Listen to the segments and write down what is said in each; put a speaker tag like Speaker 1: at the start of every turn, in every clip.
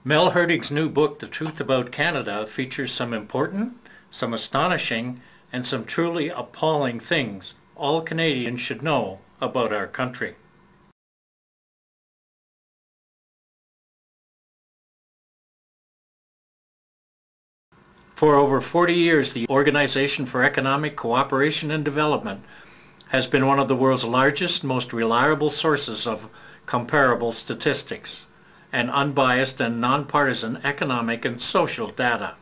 Speaker 1: Mel Herding's new book, The Truth About Canada, features some important, some astonishing, and some truly appalling things all Canadians should know about our country. For over 40 years, the Organization for Economic Cooperation and Development has been one of the world's largest, most reliable sources of comparable statistics and unbiased and nonpartisan economic and social data.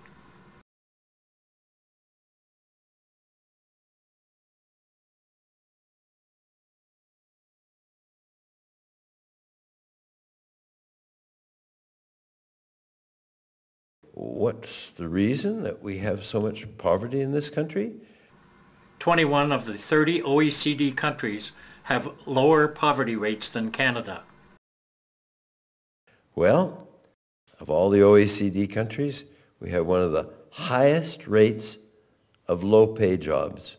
Speaker 2: What's the reason that we have so much poverty in this country?
Speaker 1: 21 of the 30 OECD countries have lower poverty rates than Canada.
Speaker 2: Well, of all the OECD countries, we have one of the highest rates of low-pay jobs.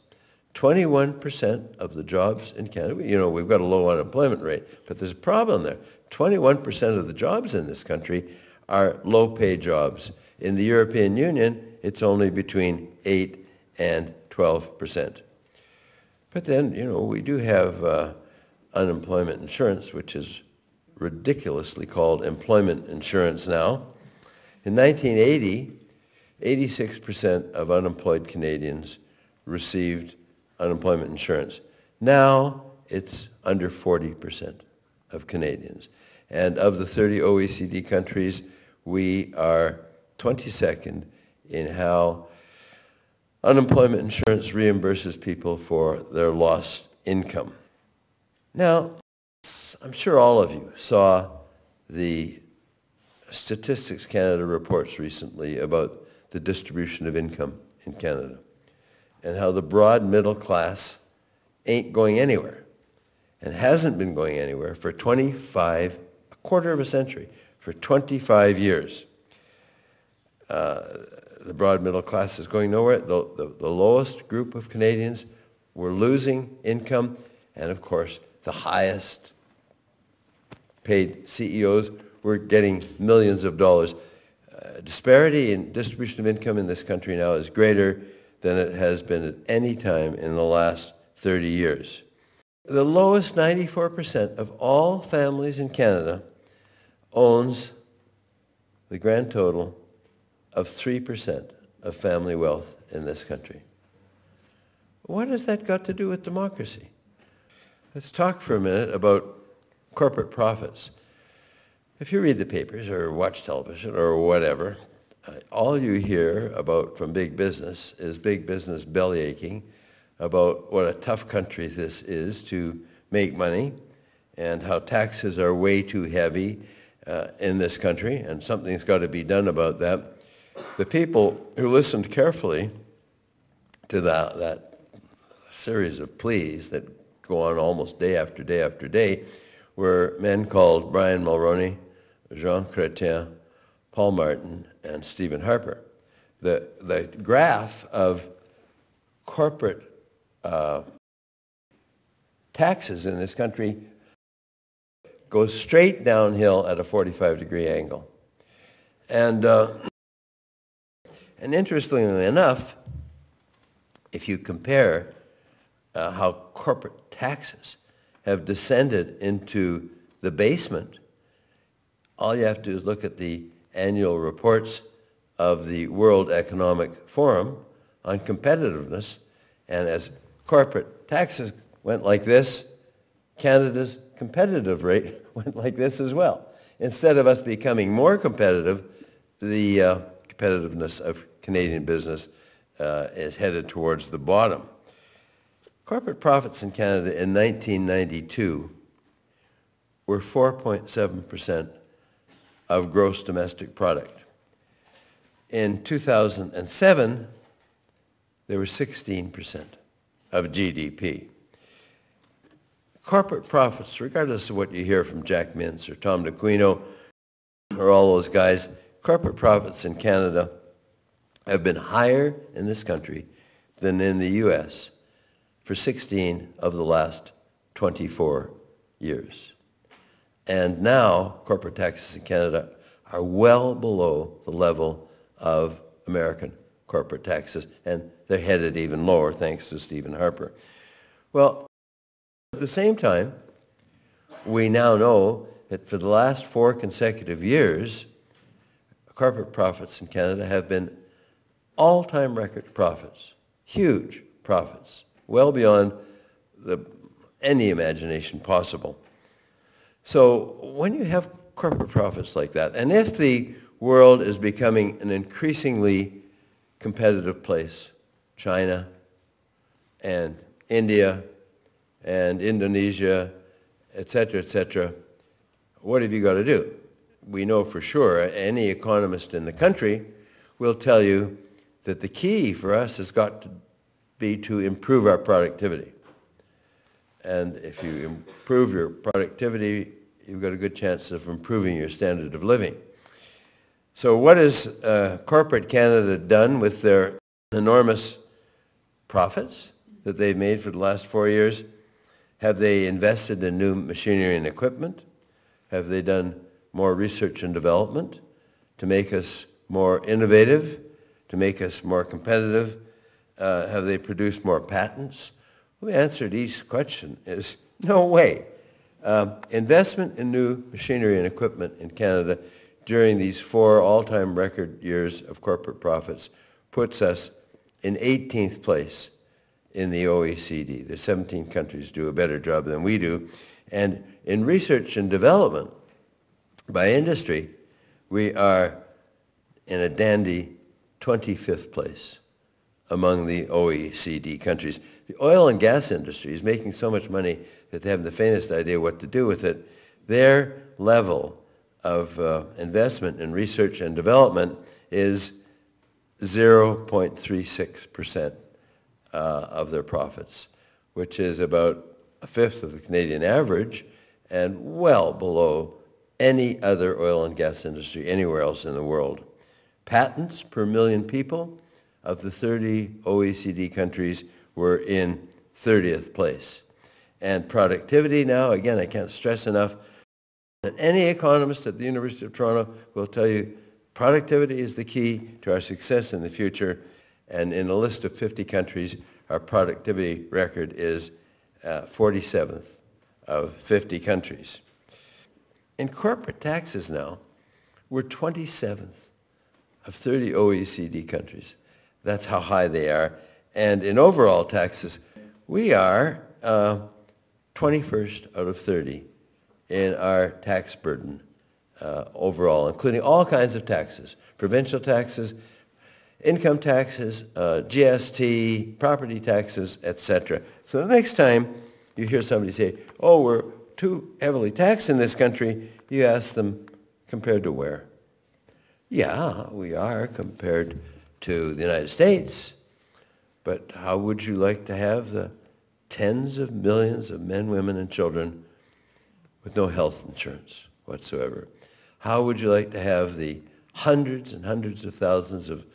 Speaker 2: 21% of the jobs in Canada, you know, we've got a low unemployment rate, but there's a problem there. 21% of the jobs in this country are low-pay jobs. In the European Union, it's only between 8 and 12%. But then, you know, we do have unemployment insurance, which is ridiculously called employment insurance now. In 1980, 86% of unemployed Canadians received unemployment insurance. Now it's under 40% of Canadians. And of the 30 OECD countries, we are 22nd in how unemployment insurance reimburses people for their lost income. Now, I'm sure all of you saw the Statistics Canada reports recently about the distribution of income in Canada and how the broad middle class ain't going anywhere and hasn't been going anywhere for a quarter of a century, for 25 years. The broad middle class is going nowhere. The lowest group of Canadians were losing income, and of course, the highest paid CEOs were getting millions of dollars. Disparity in distribution of income in this country now is greater than it has been at any time in the last 30 years. The lowest 94% of all families in Canada owns the grand total of 3% of family wealth in this country. What has that got to do with democracy? Let's talk for a minute about corporate profits. If you read the papers or watch television or whatever, all you hear about from big business is big business bellyaching about what a tough country this is to make money and how taxes are way too heavy in this country, and something's got to be done about that. The people who listened carefully to that series of pleas that go on almost day after day after day were men called Brian Mulroney, Jean Chrétien, Paul Martin, and Stephen Harper. The graph of corporate taxes in this country goes straight downhill at a 45-degree angle. And interestingly enough, if you compare how corporate taxes have descended into the basement, all you have to do is look at the annual reports of the World Economic Forum on competitiveness, and as corporate taxes went like this, Canada's competitive rate went like this as well. Instead of us becoming more competitive, the competitiveness of Canadian business is headed towards the bottom. Corporate profits in Canada in 1992 were 4.7% of gross domestic product. In 2007, they were 16% of GDP. Corporate profits, regardless of what you hear from Jack Mintz or Tom DeQuino or all those guys, corporate profits in Canada have been higher in this country than in the U.S. for 16 of the last 24 years. And now corporate taxes in Canada are well below the level of American corporate taxes, and they're headed even lower thanks to Stephen Harper. Well, at the same time, we now know that for the last 4 consecutive years, corporate profits in Canada have been all-time record profits, huge profits, well beyond any imagination possible. So when you have corporate profits like that, and if the world is becoming an increasingly competitive place, China and India and Indonesia, et cetera, what have you got to do? We know for sure any economist in the country will tell you that the key for us has got to be to improve our productivity. And if you improve your productivity, you've got a good chance of improving your standard of living. So what has corporate Canada done with their enormous profits that they've made for the last 4 years? Have they invested in new machinery and equipment? Have they done more research and development to make us more innovative, to make us more competitive? Have they produced more patents? Well, the answer to each question is no way. Investment in new machinery and equipment in Canada during these 4 all-time record years of corporate profits puts us in 18th place in the OECD. The 17 countries do a better job than we do. And in research and development by industry, we are in a dandy 25th place among the OECD countries. The oil and gas industry is making so much money that they haven't the faintest idea what to do with it. Their level of investment in research and development is 0.36% of their profits, which is about a fifth of the Canadian average and well below any other oil and gas industry anywhere else in the world. Patents per million people of the 30 OECD countries were in 30th place. And productivity now, again, I can't stress enough, that any economist at the University of Toronto will tell you productivity is the key to our success in the future. And in a list of 50 countries, our productivity record is 47th of 50 countries. In corporate taxes now, we're 27th of 30 OECD countries. That's how high they are. And in overall taxes, we are 21st out of 30 in our tax burden overall, including all kinds of taxes, provincial taxes, income taxes, GST, property taxes, etc. So the next time you hear somebody say, oh, we're too heavily taxed in this country, you ask them, compared to where? Yeah, we are compared to the United States, but how would you like to have the tens of millions of men, women, and children with no health insurance whatsoever? How would you like to have the hundreds and hundreds of thousands of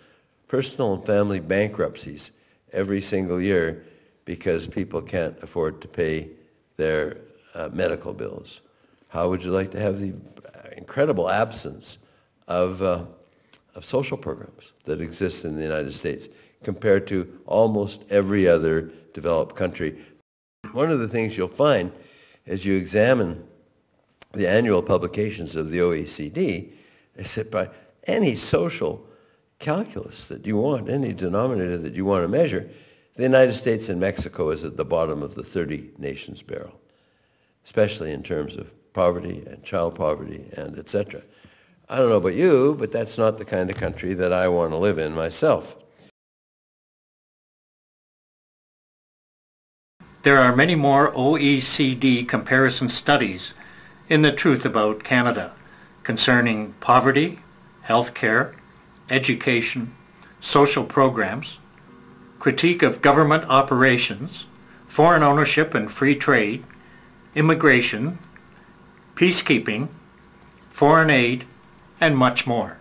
Speaker 2: personal and family bankruptcies every single year because people can't afford to pay their medical bills? How would you like to have the incredible absence of social programs that exist in the United States compared to almost every other developed country? One of the things you'll find as you examine the annual publications of the OECD is that by any social calculus that you want, any denominator that you want to measure, the United States and Mexico is at the bottom of the 30 nations barrel, especially in terms of poverty and child poverty and etc. I don't know about you, but that's not the kind of country that I want to live in myself.
Speaker 1: There are many more OECD comparison studies in The Truth About Canada concerning poverty, health care, education, social programs, critique of government operations, foreign ownership and free trade, immigration, peacekeeping, foreign aid, and much more.